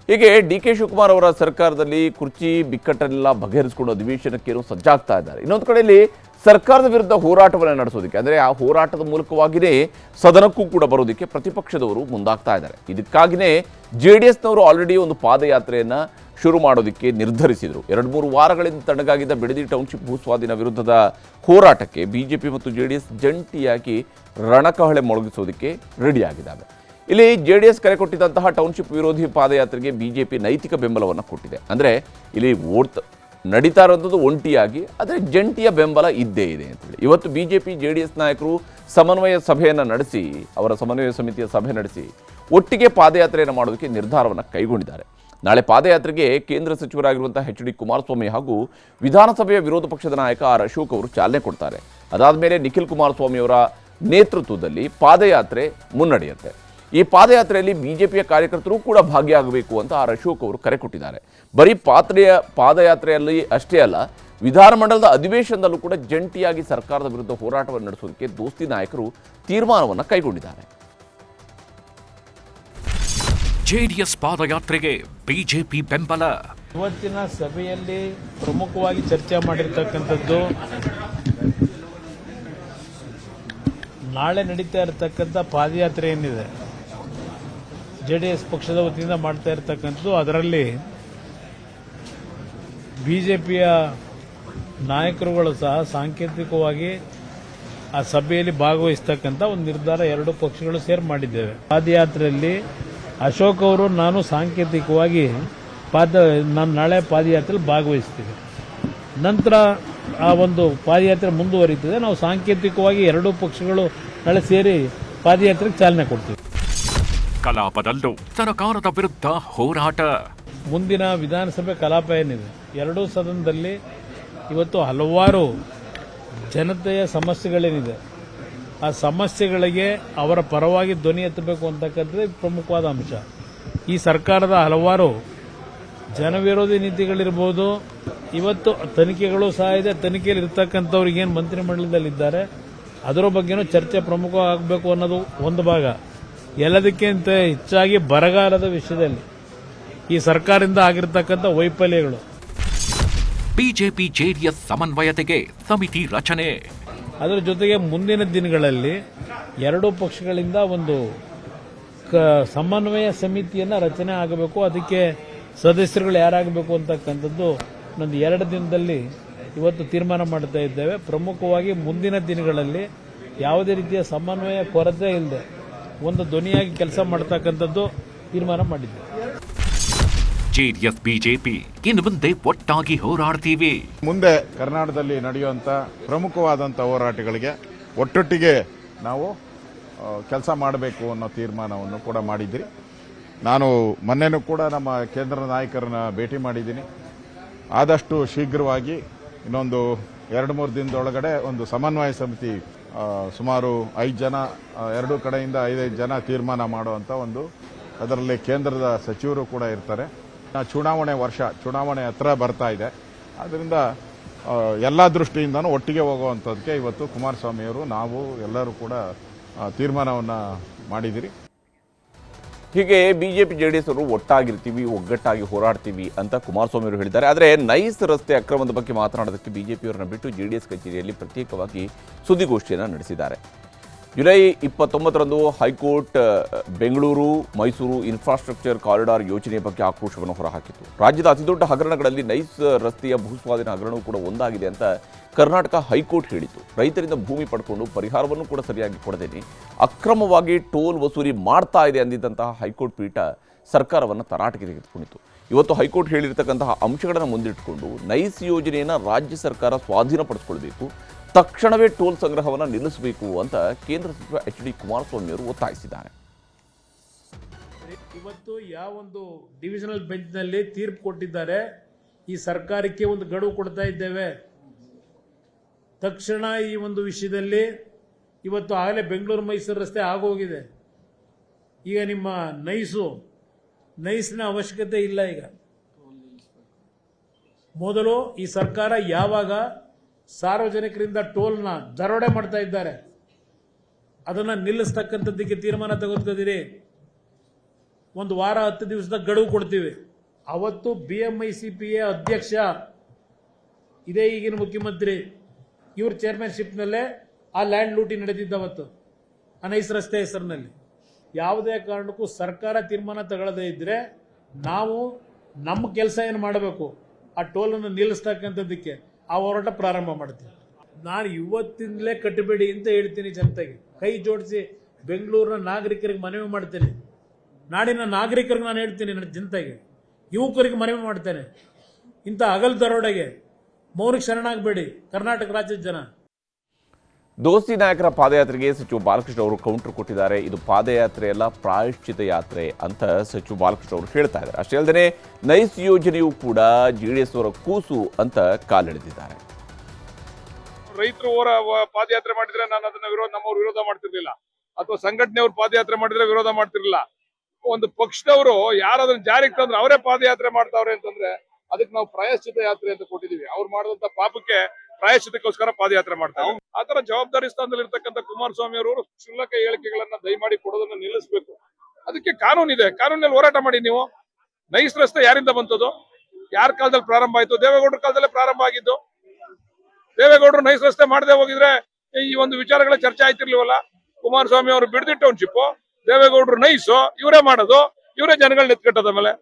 ಹೀಗೆ ಡಿ.ಕೆ. ಶಿವಕುಮಾರ್ ಅವರ ಸರ್ಕಾರದಲ್ಲಿ ಕುರ್ಚಿ ಬಿಕ್ಕಟ್ಟನ್ನೆಲ್ಲ ಬಗೆಹರಿಸಿಕೊಂಡು ಅಧಿವೇಶನಕ್ಕೇನು ಸಜ್ಜಾಗ್ತಾ ಇದ್ದಾರೆ. ಇನ್ನೊಂದು ಕಡೆಯಲ್ಲಿ ಸರ್ಕಾರದ ವಿರುದ್ಧ ಹೋರಾಟವನ್ನು ನಡೆಸೋದಕ್ಕೆ, ಅಂದರೆ ಆ ಹೋರಾಟದ ಮೂಲಕವಾಗಿಯೇ ಸದನಕ್ಕೂ ಕೂಡ ಬರೋದಕ್ಕೆ ಪ್ರತಿಪಕ್ಷದವರು ಮುಂದಾಗ್ತಾ ಇದ್ದಾರೆ. ಇದಕ್ಕಾಗಿಯೇ JDSನವರು ಆಲ್ರೆಡಿ ಒಂದು ಪಾದಯಾತ್ರೆಯನ್ನು ಶುರು ಮಾಡೋದಕ್ಕೆ ನಿರ್ಧರಿಸಿದರು. 2-3 ವಾರಗಳಿಂದ ತಣ್ಣಗಾಗಿದ್ದ ಬಿಡದಿ ಟೌನ್ಶಿಪ್ ಭೂಸ್ವಾಧೀನ ವಿರುದ್ಧದ ಹೋರಾಟಕ್ಕೆ ಬಿಜೆಪಿ ಮತ್ತು JDS ಜಂಟಿಯಾಗಿ ರಣಕಹಳೆ ಮೊಳಗಿಸೋದಕ್ಕೆ ರೆಡಿಯಾಗಿದ್ದಾವೆ. ಇಲ್ಲಿ JDS ಕರೆ ಕೊಟ್ಟಿದ್ದಂತಹ ಟೌನ್ಶಿಪ್ ವಿರೋಧಿ ಪಾದಯಾತ್ರೆಗೆ ಬಿಜೆಪಿ ನೈತಿಕ ಬೆಂಬಲವನ್ನು ಕೊಟ್ಟಿದೆ. ಅಂದರೆ ಇಲ್ಲಿ ನಡೀತಾ ಇರೋಂಥದ್ದು ಒಂಟಿಯಾಗಿ, ಆದರೆ ಜಂಟಿಯ ಬೆಂಬಲ ಇದ್ದೇ ಇದೆ ಅಂತೇಳಿ ಇವತ್ತು ಬಿಜೆಪಿ JDS ನಾಯಕರು ಸಮನ್ವಯ ಸಭೆಯನ್ನು ನಡೆಸಿ, ಅವರ ಸಮನ್ವಯ ಸಮಿತಿಯ ಸಭೆ ನಡೆಸಿ ಒಟ್ಟಿಗೆ ಪಾದಯಾತ್ರೆಯನ್ನು ಮಾಡೋದಕ್ಕೆ ನಿರ್ಧಾರವನ್ನು ಕೈಗೊಂಡಿದ್ದಾರೆ. ನಾಳೆ ಪಾದಯಾತ್ರೆಗೆ ಕೇಂದ್ರ ಸಚಿವರಾಗಿರುವಂಥ HD ಕುಮಾರಸ್ವಾಮಿ ಹಾಗೂ ವಿಧಾನಸಭೆಯ ವಿರೋಧ ಪಕ್ಷದ ನಾಯಕ R. ಅಶೋಕ್ ಅವರು ಚಾಲನೆ ಕೊಡ್ತಾರೆ. ಅದಾದ ಮೇಲೆ ನಿಖಿಲ್ ಕುಮಾರಸ್ವಾಮಿ ಅವರ ನೇತೃತ್ವದಲ್ಲಿ ಪಾದಯಾತ್ರೆ ಮುನ್ನಡೆಯುತ್ತೆ. ಈ ಪಾದಯಾತ್ರೆಯಲ್ಲಿ ಬಿಜೆಪಿಯ ಕಾರ್ಯಕರ್ತರು ಕೂಡ ಭಾಗಿಯಾಗಬೇಕು ಅಂತ R. ಅಶೋಕ್ ಅವರು ಕರೆ ಕೊಟ್ಟಿದ್ದಾರೆ. ಬರೀ ಪಾದಯಾತ್ರೆಯಲ್ಲಿ ಅಷ್ಟೇ ಅಲ್ಲ, ವಿಧಾನಮಂಡಲದ ಅಧಿವೇಶನದಲ್ಲೂ ಕೂಡ ಜಂಟಿಯಾಗಿ ಸರ್ಕಾರದ ವಿರುದ್ಧ ಹೋರಾಟವನ್ನು ನಡೆಸೋದಕ್ಕೆ ದೋಸ್ತಿ ನಾಯಕರು ತೀರ್ಮಾನವನ್ನು ಕೈಗೊಂಡಿದ್ದಾರೆ. JDS ಪಾದಯಾತ್ರೆಗೆ ಬಿಜೆಪಿ ಬೆಂಬಲ. ಇವತ್ತಿನ ಸಭೆಯಲ್ಲಿ ಪ್ರಮುಖವಾಗಿ ಚರ್ಚೆ ಮಾಡಿರ್ತಕ್ಕಂಥದ್ದು ನಾಳೆ ನಡೀತಾ ಇರತಕ್ಕಂಥ ಪಾದಯಾತ್ರೆ ಏನಿದೆ, JDS ಪಕ್ಷದ ವತಿಯಿಂದ ಮಾಡ್ತಾ ಇರತಕ್ಕಂಥದ್ದು, ಅದರಲ್ಲಿ ಬಿಜೆಪಿಯ ನಾಯಕರುಗಳು ಸಹ ಸಾಂಕೇತಿಕವಾಗಿ ಆ ಸಭೆಯಲ್ಲಿ ಭಾಗವಹಿಸ್ತಕ್ಕಂಥ ಒಂದು ನಿರ್ಧಾರ ಎರಡು ಪಕ್ಷಗಳು ಸೇರಿ ಮಾಡಿದ್ದೇವೆ. ಪಾದಯಾತ್ರೆಯಲ್ಲಿ ಅಶೋಕ್ ಅವರು ನಾನು ಸಾಂಕೇತಿಕವಾಗಿ ನಾನು ನಾಳೆ ಪಾದಯಾತ್ರೆಯಲ್ಲಿ ಭಾಗವಹಿಸ್ತೀವಿ. ನಂತರ ಆ ಒಂದು ಪಾದಯಾತ್ರೆ ಮುಂದುವರಿಯುತ್ತದೆ. ನಾವು ಸಾಂಕೇತಿಕವಾಗಿ ಎರಡೂ ಪಕ್ಷಗಳು ನಾಳೆ ಸೇರಿ ಪಾದಯಾತ್ರೆಗೆ ಚಾಲನೆ ಕೊಡ್ತೀವಿ. ಕಲಾಪದಲ್ಲೂ ಸರ್ಕಾರದ ವಿರುದ್ಧ ಹೋರಾಟ. ಮುಂದಿನ ವಿಧಾನಸಭೆ ಕಲಾಪ ಏನಿದೆ, ಎರಡೂ ಸದನದಲ್ಲಿ ಇವತ್ತು ಹಲವಾರು ಜನತೆಯ ಸಮಸ್ಯೆಗಳೇನಿದೆ, ಆ ಸಮಸ್ಯೆಗಳಿಗೆ ಅವರ ಪರವಾಗಿ ಧ್ವನಿ ಎತ್ತಬೇಕು ಅಂತಕ್ಕಂಥದ್ದು ಪ್ರಮುಖವಾದ ಅಂಶ. ಈ ಸರ್ಕಾರದ ಹಲವಾರು ಜನವಿರೋಧಿ ನೀತಿಗಳಿರ್ಬೋದು, ಇವತ್ತು ತನಿಖೆಗಳು ಸಹ ಇದೆ. ತನಿಖೆಯಲ್ಲಿ ಇರ್ತಕ್ಕಂಥವ್ರಿಗೆ ಏನು ಮಂತ್ರಿಮಂಡಲದಲ್ಲಿದ್ದಾರೆ ಅದರ ಬಗ್ಗೆನೂ ಚರ್ಚೆ ಪ್ರಮುಖವಾಗಬೇಕು ಅನ್ನೋದು ಒಂದು ಭಾಗ. ಎಲ್ಲದಕ್ಕಿಂತ ಹೆಚ್ಚಾಗಿ ಬರಗಾಲದ ವಿಷಯದಲ್ಲಿ ಈ ಸರ್ಕಾರದಿಂದ ಆಗಿರತಕ್ಕಂಥ ವೈಫಲ್ಯಗಳು. ಬಿಜೆಪಿ JDS ಸಮನ್ವಯತೆಗೆ ಸಮಿತಿ ರಚನೆ. ಅದರ ಜೊತೆಗೆ ಮುಂದಿನ ದಿನಗಳಲ್ಲಿ ಎರಡೂ ಪಕ್ಷಗಳಿಂದ ಒಂದು ಸಮನ್ವಯ ಸಮಿತಿಯನ್ನು ರಚನೆ ಆಗಬೇಕು. ಅದಕ್ಕೆ ಸದಸ್ಯರುಗಳು ಯಾರಾಗಬೇಕು ಅಂತಕ್ಕಂಥದ್ದು ಒಂದು 2 ದಿನದಲ್ಲಿ ಇವತ್ತು ತೀರ್ಮಾನ ಮಾಡ್ತಾ ಇದ್ದೇವೆ. ಪ್ರಮುಖವಾಗಿ ಮುಂದಿನ ದಿನಗಳಲ್ಲಿ ಯಾವುದೇ ರೀತಿಯ ಸಮನ್ವಯ ಕೊರತೆ ಇಲ್ಲದೆ ಒಂದು ಧ್ವನಿಯಾಗಿ ಕೆಲಸ ಮಾಡತಕ್ಕಂಥದ್ದು ತೀರ್ಮಾನ ಮಾಡಿದ್ದೇವೆ. JDS ಬಿಜೆಪಿ ಇನ್ನು ಮುಂದೆ ಒಟ್ಟಾಗಿ ಹೋರಾಡ್ತೀವಿ. ಮುಂದೆ ಕರ್ನಾಟಕದಲ್ಲಿ ನಡೆಯುವಂಥ ಪ್ರಮುಖವಾದಂಥ ಹೋರಾಟಗಳಿಗೆ ಒಟ್ಟೊಟ್ಟಿಗೆ ನಾವು ಕೆಲಸ ಮಾಡಬೇಕು ಅನ್ನೋ ತೀರ್ಮಾನವನ್ನು ಕೂಡ ಮಾಡಿದ್ದೀರಿ. ನಾನು ಮೊನ್ನೆನೂ ಕೂಡ ನಮ್ಮ ಕೇಂದ್ರ ನಾಯಕರನ್ನ ಭೇಟಿ ಮಾಡಿದ್ದೀನಿ. ಆದಷ್ಟು ಶೀಘ್ರವಾಗಿ ಇನ್ನೊಂದು 2-3 ದಿನದೊಳಗಡೆ ಒಂದು ಸಮನ್ವಯ ಸಮಿತಿ ಸುಮಾರು 5 ಜನ, ಎರಡೂ ಕಡೆಯಿಂದ 5 ಜನ ತೀರ್ಮಾನ ಮಾಡುವಂಥ ಒಂದು, ಅದರಲ್ಲಿ ಕೇಂದ್ರದ ಸಚಿವರು ಕೂಡ ಇರ್ತಾರೆ. ಚುನಾವಣೆ ವರ್ಷ, ಚುನಾವಣೆ ಹತ್ರ ಬರ್ತಾ ಇದೆ. ಆದ್ದರಿಂದ ಎಲ್ಲ ದೃಷ್ಟಿಯಿಂದನೂ ಒಟ್ಟಿಗೆ ಹೋಗುವಂಥದ್ದಕ್ಕೆ ಇವತ್ತು ಕುಮಾರಸ್ವಾಮಿಯವರು, ನಾವು ಎಲ್ಲರೂ ಕೂಡ ತೀರ್ಮಾನವನ್ನು ಮಾಡಿದಿರಿ. ಹೀಗೆ ಬಿಜೆಪಿ JDS ಅವರು ಒಟ್ಟಾಗಿರ್ತೀವಿ, ಒಗ್ಗಟ್ಟಾಗಿ ಹೋರಾಡ್ತೀವಿ ಅಂತ ಕುಮಾರಸ್ವಾಮಿ ಅವರು ಹೇಳಿದ್ದಾರೆ. ಆದರೆ ನೈಸ್ ರಸ್ತೆ ಅಕ್ರಮದ ಬಗ್ಗೆ ಮಾತನಾಡೋದಕ್ಕೆ ಬಿಜೆಪಿಯವರನ್ನ ಬಿಟ್ಟು JDS ಕಚೇರಿಯಲ್ಲಿ ಪ್ರತ್ಯೇಕವಾಗಿ ಸುದ್ದಿಗೋಷ್ಠಿಯನ್ನು ನಡೆಸಿದ್ದಾರೆ. ಜುಲೈ 29ರಂದು high court Bengaluru Mysuru infrastructure corridor ಯೋಜನೆ ಬಗ್ಗೆ ಆಕ್ರೋಶವನ್ನು ಹೊರಹಾಕಿತ್ತು. ರಾಜ್ಯದ ಅತಿದೊಡ್ಡ ಹಗರಣಗಳಲ್ಲಿ ನೈಸ್ ರಸ್ತೆಯ ಭೂಸ್ವಾಧೀನ ಹಗರಣವೂ ಕೂಡ ಒಂದಾಗಿದೆ ಅಂತ ಕರ್ನಾಟಕ ಹೈಕೋರ್ಟ್ ಹೇಳಿತು. ರೈತರಿಂದ ಭೂಮಿ ಪಡ್ಕೊಂಡು ಪರಿಹಾರವನ್ನು ಕೂಡ ಸರಿಯಾಗಿ ಕೊಡದೇನೆ ಅಕ್ರಮವಾಗಿ ಟೋಲ್ ವಸೂಲಿ ಮಾಡ್ತಾ ಇದೆ ಅಂದಿದ್ದಂತಹ ಹೈಕೋರ್ಟ್ ಪೀಠ ಸರ್ಕಾರವನ್ನು ತರಾಟೆಗೆ ತೆಗೆದುಕೊಂಡಿತು. ಇವತ್ತು ಹೈಕೋರ್ಟ್ ಹೇಳಿರ್ತಕ್ಕಂತಹ ಅಂಶಗಳನ್ನು ಮುಂದಿಟ್ಟುಕೊಂಡು ನೈಸ್ ಯೋಜನೆಯನ್ನು ರಾಜ್ಯ ಸರ್ಕಾರ ಸ್ವಾಧೀನಪಡಿಸಿಕೊಳ್ಬೇಕು, ತಕ್ಷಣವೇ ಟೋಲ್ ಸಂಗ್ರಹವನ್ನು ನಿಲ್ಲಿಸಬೇಕು ಅಂತ ಕೇಂದ್ರ ಸಚಿವ HD ಕುಮಾರಸ್ವಾಮಿ ಅವರು ಒತ್ತಾಯಿಸಿದ್ದಾರೆ. ಇವತ್ತು ಯಾವೊಂದು ಡಿವಿಷನಲ್ ಬೆಂಚ್ನಲ್ಲಿ ತೀರ್ಪು ಕೊಟ್ಟಿದ್ದಾರೆ, ಈ ಸರ್ಕಾರಕ್ಕೆ ಒಂದು ಗಡುವು ಕೊಡ್ತಾ ಇದ್ದೇವೆ. ತಕ್ಷಣ ಈ ಒಂದು ವಿಷಯದಲ್ಲಿ ಇವತ್ತು ಆಗಲೇ ಬೆಂಗಳೂರು ಮೈಸೂರು ರಸ್ತೆ ಆಗೋಗಿದೆ. ಈಗ ನಿಮ್ಮ ನೈಸ್ನ ಅವಶ್ಯಕತೆ ಇಲ್ಲ. ಈಗ ಮೊದಲು ಈ ಸರ್ಕಾರ ಯಾವಾಗ ಸಾರ್ವಜನಿಕರಿಂದ ಟೋಲ್ನ ದರೋಡೆ ಮಾಡ್ತಾ ಇದ್ದಾರೆ ಅದನ್ನು ನಿಲ್ಲಿಸ್ತಕ್ಕಂಥದ್ದಕ್ಕೆ ತೀರ್ಮಾನ ತೆಗೆದುಕೊಂಡಿರಿ. ಒಂದು ವಾರ 10 ದಿವಸದ ಗಡುವು ಕೊಡ್ತೀವಿ. ಅವತ್ತು BMICPA ಅಧ್ಯಕ್ಷ ಇದೇ ಈಗಿನ ಮುಖ್ಯಮಂತ್ರಿ ಇವ್ರ ಚೇರ್ಮನ್ಶಿಪ್ನಲ್ಲೇ ಆ ಲ್ಯಾಂಡ್ ಲೂಟಿ ನಡೆದಿದ್ದವತ್ತು ಅನೈಸ್ ರಸ್ತೆ ಹೆಸರಿನಲ್ಲಿ. ಯಾವುದೇ ಕಾರಣಕ್ಕೂ ಸರ್ಕಾರ ತೀರ್ಮಾನ ತಗೊಳ್ಳದೇ ಇದ್ರೆ ನಾವು ನಮ್ಮ ಕೆಲಸ ಏನು ಮಾಡಬೇಕು, ಆ ಟೋಲನ್ನು ನಿಲ್ಲಿಸ್ತಕ್ಕಂಥದ್ದಕ್ಕೆ ಆ ಹೋರಾಟ ಪ್ರಾರಂಭ ಮಾಡ್ತೀವಿ. ನಾನು ಇವತ್ತಿಂದಲೇ ಕಟ್ಟಬೇಡಿ ಅಂತ ಹೇಳ್ತೀನಿ ಜನತೆಗೆ. ಕೈ ಜೋಡಿಸಿ ಬೆಂಗಳೂರಿನ ನಾಗರಿಕರಿಗೆ ಮನವಿ ಮಾಡ್ತೇನೆ, ನಾಡಿನ ನಾಗರಿಕರಿಗೆ ನಾನು ಹೇಳ್ತೀನಿ, ನನ್ನ ಜನತೆಗೆ ಯುವಕರಿಗೆ ಮನವಿ ಮಾಡ್ತೇನೆ, ಇಂಥ ಹಗಲ್ ದರೋಡೆಗೆ ಮೌನಿಗೆ ಶರಣಾಗಬೇಡಿ ಕರ್ನಾಟಕ ರಾಜ್ಯದ ಜನ. ದೋಸ್ತಿ ನಾಯಕರ ಪಾದಯಾತ್ರೆಗೆ ಸಚಿವ ಬಾಲಕೃಷ್ಣ ಅವರು ಕೌಂಟರ್ ಕೊಟ್ಟಿದ್ದಾರೆ. ಇದು ಪಾದಯಾತ್ರೆ ಅಲ್ಲ, ಪ್ರಾಯಶ್ಚಿತ ಯಾತ್ರೆ ಅಂತ ಸಚಿವ ಬಾಲಕೃಷ್ಣ ಅವರು ಹೇಳ್ತಾ ಇದ್ದಾರೆ. ಅಷ್ಟೇ ಅಲ್ಲದೆ ನೈಸ್ ಯೋಜನೆಯೂ ಕೂಡ JDS ಅವರ ಕೂಸು ಅಂತ ಕಾಲೆಳೆದಿದ್ದಾರೆ. ರೈತರು ಪಾದಯಾತ್ರೆ ಮಾಡಿದ್ರೆ ನಾನು ಅದನ್ನ ನಮ್ಮವ್ರು ವಿರೋಧ ಮಾಡ್ತಿರ್ಲಿಲ್ಲ, ಅಥವಾ ಸಂಘಟನೆಯವ್ರು ಪಾದಯಾತ್ರೆ ಮಾಡಿದ್ರೆ ವಿರೋಧ ಮಾಡ್ತಿರ್ಲಿಲ್ಲ. ಒಂದು ಪಕ್ಷದವರು ಯಾರಾದ್ರೂ ಜಾರಿಗೆ ತಂದ್ರೆ ಅವರೇ ಪಾದಯಾತ್ರೆ ಮಾಡ್ತಾವ್ರೆ ಅಂತಂದ್ರೆ ಅದಕ್ಕೆ ನಾವು ಪ್ರಾಯಶ್ಚಿತ ಯಾತ್ರೆ ಅಂತ ಕೊಟ್ಟಿದೀವಿ. ಅವ್ರು ಮಾಡಿದಂತ ಪಾಪಕ್ಕೆ ಪ್ರಾಯಶ್ಚಿತಕ್ಕೋಸ್ಕರ ಪಾದಯಾತ್ರೆ ಮಾಡ್ತಾರೆ. ಆತರ ಜವಾಬ್ದಾರಿ ಸ್ಥಾನದಲ್ಲಿ ಇರ್ತಕ್ಕಂಥ ಕುಮಾರಸ್ವಾಮಿ ಅವರು ಕ್ಷುಲ್ಲಕ ಹೇಳಿಕೆಗಳನ್ನ ದಯಮಾಡಿ ಕೊಡೋದನ್ನ ನಿಲ್ಲಿಸಬೇಕು. ಅದಕ್ಕೆ ಕಾನೂನು ಇದೆ, ಕಾನೂನಲ್ಲಿ ಹೋರಾಟ ಮಾಡಿ. ನೀವು ನೈಸ್ ರಸ್ತೆ ಯಾರಿಂದ ಬಂತದ್ದು, ಯಾರ ಕಾಲದಲ್ಲಿ ಪ್ರಾರಂಭ ಆಯ್ತು? ದೇವೇಗೌಡರ ಕಾಲದಲ್ಲೇ ಪ್ರಾರಂಭ ಆಗಿದ್ದು. ದೇವೇಗೌಡರು ನೈಸ್ ರಸ್ತೆ ಮಾಡದೆ ಹೋಗಿದ್ರೆ ಈ ಒಂದು ವಿಚಾರಗಳ ಚರ್ಚೆ ಆಯ್ತಿರ್ಲಿವಲ್ಲ. ಕುಮಾರಸ್ವಾಮಿ ಅವರು ಬಿಡದಿ ಟೌನ್ಶಿಪ್, ದೇವೇಗೌಡರು ನೈಸು, ಇವರೇ ಮಾಡೋದು, ಇವರೇ ಜನಗಳನ್ನ ಎತ್ಕಟ್ಟದ ಮೇಲೆ